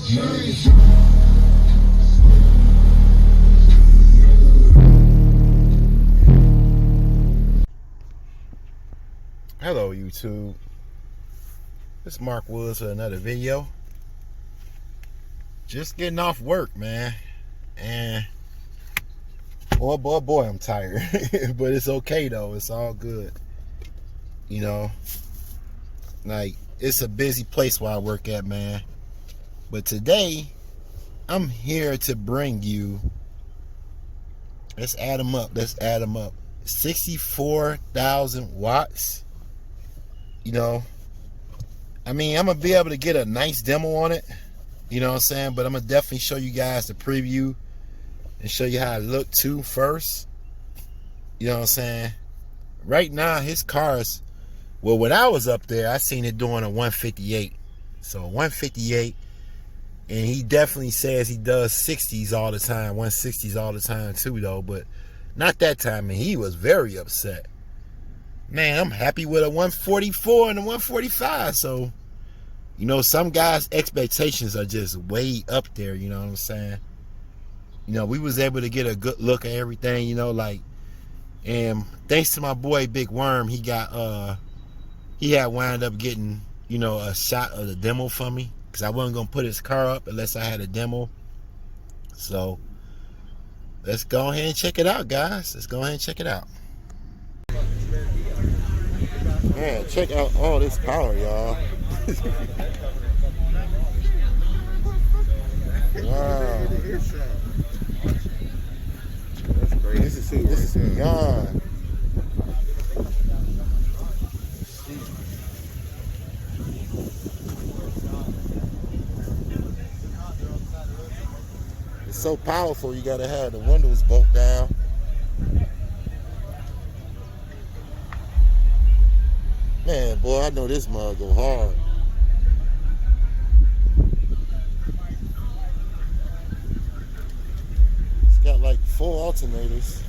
Hello YouTube, it's Mark Woods for another video. Just getting off work, man, and boy, I'm tired. But it's okay though, it's all good. You know, like, it's a busy place where I work at, man. But today, I'm here to bring you, let's add them up, 64,000 watts. You know, I mean, I'm going to be able to get a nice demo on it. You know what I'm saying? But I'm going to definitely show you guys the preview and show you how it looked too first. You know what I'm saying? Right now, his car's, well, when I was up there, I seen it doing a 158. So 158. And he definitely says he does 60s all the time, 160s all the time too, though. But not that time, and he was very upset. Man, I'm happy with a 144 and a 145. So, you know, some guys' expectations are just way up there, you know what I'm saying? You know, we was able to get a good look at everything, you know, like, and thanks to my boy Big Worm, he got, he had wound up getting, you know, a shot of the demo for me, because I wasn't going to put his car up unless I had a demo. So, let's go ahead and check it out, guys. Let's go ahead and check it out. Man, check out all this power, y'all. Wow. That's crazy. This is beyond. It's so powerful, you gotta have the windows bolt down. Man, boy, I know this mug go hard. It's got like 4 alternators.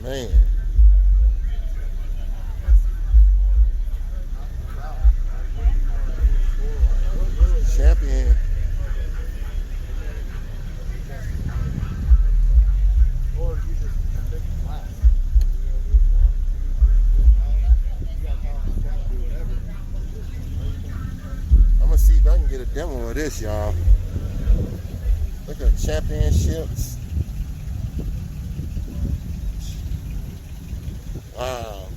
Man. Champion. See if I can get a demo of this, y'all. Look at championships. Wow.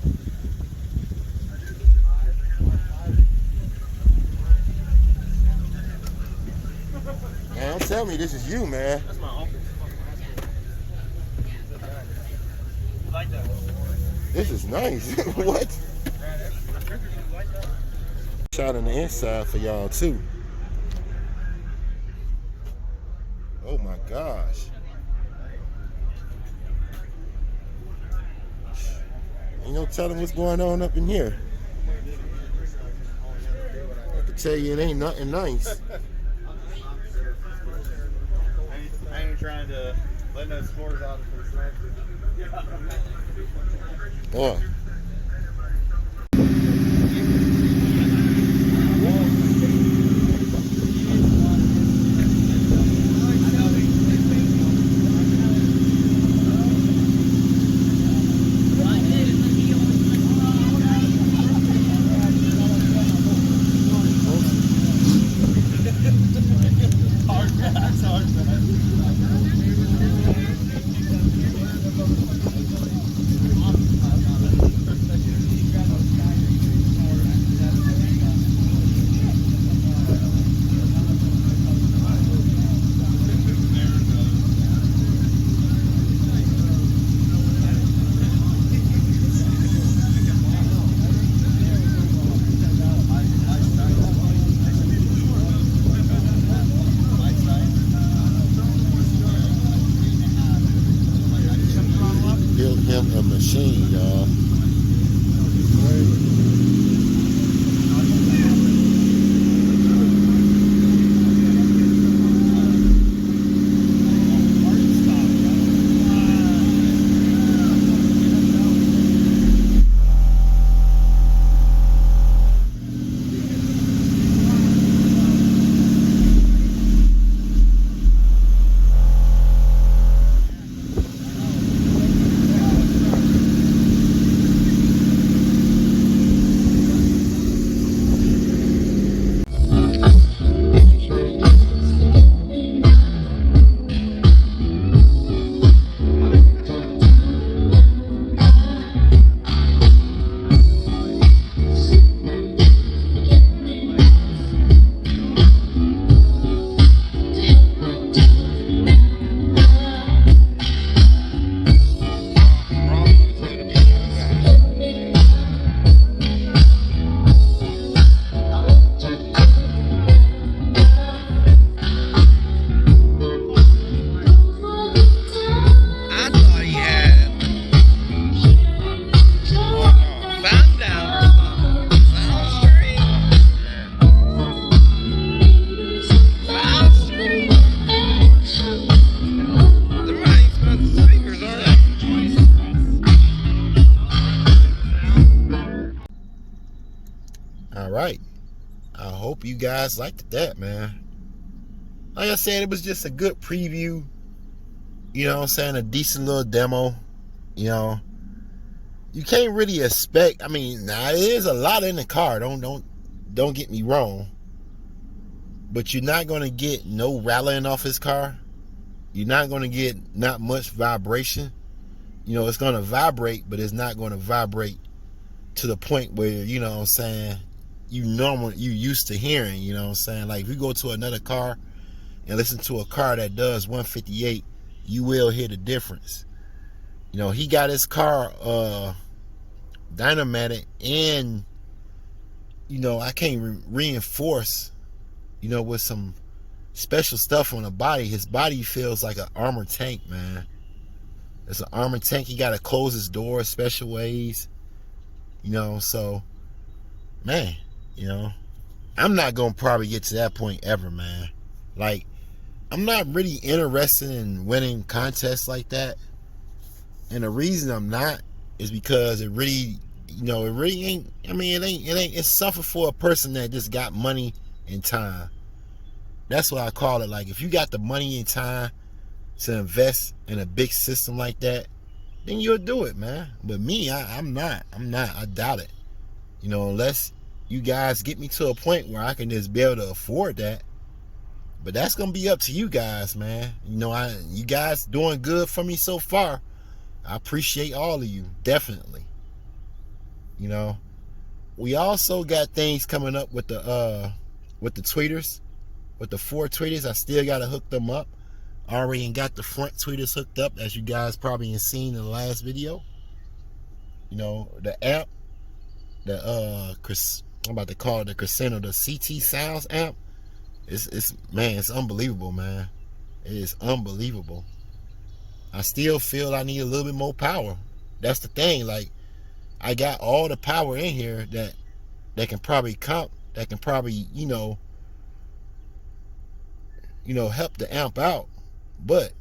Man, don't tell me this is you, man. That's my uncle. Like that. This is nice. What? Shot on the inside for y'all too. Oh my gosh. Ain't no telling what's going on up in here. I can tell you it ain't nothing nice. I ain't trying to let no scores out of the Boy. A machine, y'all. right. I hope you guys liked that, man. Like I said, it was just a good preview. You know what I'm saying? A decent little demo. You know, you can't really expect. I mean, now it is a lot in the car. Don't get me wrong. But you're not gonna get no rattling off his car. You're not gonna get not much vibration. You know, it's gonna vibrate, but it's not gonna vibrate to the point where, you know what I'm saying, you used to hearing, you know what I'm saying? Like if you go to another car and listen to a car that does 158, you will hear the difference. You know, he got his car dynamatic, and you know, I can't reinforce, you know, with some special stuff on the body. His body feels like an armored tank, man. It's an armored tank. He got to close his door special ways, you know. So, man, you know, I'm not gonna probably get to that point ever, man. Like, I'm not really interested in winning contests like that, and the reason I'm not is because it really, you know, it really ain't. I mean, it ain't. It's something for a person that just got money and time. That's what I call it. Like, if you got the money and time to invest in a big system like that, then you'll do it, man. But me, I'm not. I doubt it. You know, unless you guys get me to a point where I can just be able to afford that. But that's gonna be up to you guys, man. You know, you guys doing good for me so far. I appreciate all of you, definitely. You know, we also got things coming up with the tweeters, with the 4 tweeters. I still gotta hook them up. Already got the front tweeters hooked up, as you guys probably have seen in the last video. You know, the amp, I'm about to call it the Crescendo, the CT Sounds amp. It's man, it's unbelievable, man. It is unbelievable. I still feel I need a little bit more power. That's the thing. Like, I got all the power in here that can probably you know help the amp out. But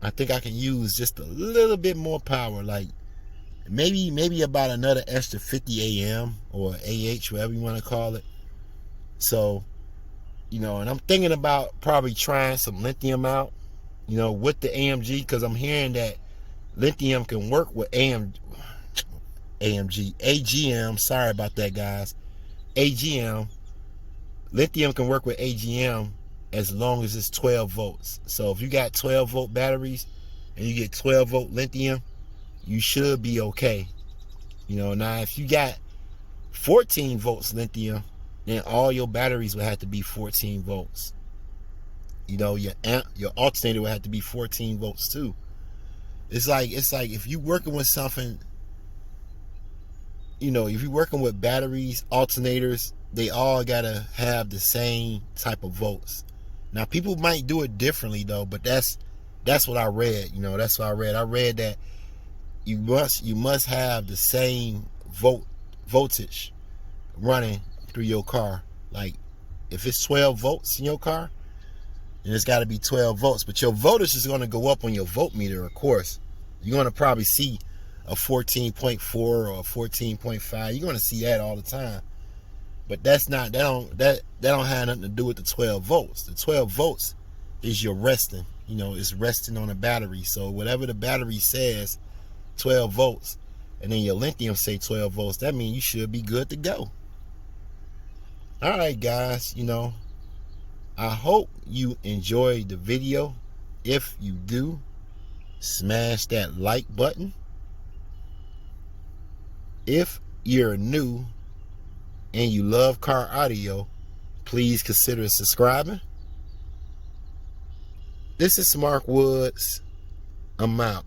I think I can use just a little bit more power, like maybe about another extra 50 AM or AH, whatever you want to call it. So, you know, and I'm thinking about probably trying some lithium out, you know, with the AMG, because I'm hearing that lithium can work with AGM. Sorry about that, guys. AGM. Lithium can work with AGM as long as it's 12 volts. So if you got 12 volt batteries and you get 12 volt lithium, you should be okay. You know, now if you got 14 volts lithium, then all your batteries would have to be 14 volts. You know, your alternator would have to be 14 volts too. It's like if you working with something, you know, if you're working with batteries, alternators, they all gotta have the same type of volts. Now, people might do it differently though, but that's what I read. You know, that's what I read. I read that you must have the same voltage running through your car. Like, if it's 12 volts in your car, then it's got to be 12 volts. But your voltage is going to go up on your voltmeter, of course. You're going to probably see a 14.4 or a 14.5. You're going to see that all the time. But that don't have nothing to do with the 12 volts. The 12 volts is your resting. You know, it's resting on a battery. So whatever the battery says, 12 volts, and then your lithium say 12 volts, that means you should be good to go. All right, guys, you know, I hope you enjoyed the video. If you do, smash that like button. If you're new and you love car audio, please consider subscribing. This is Mark Woods. I'm out.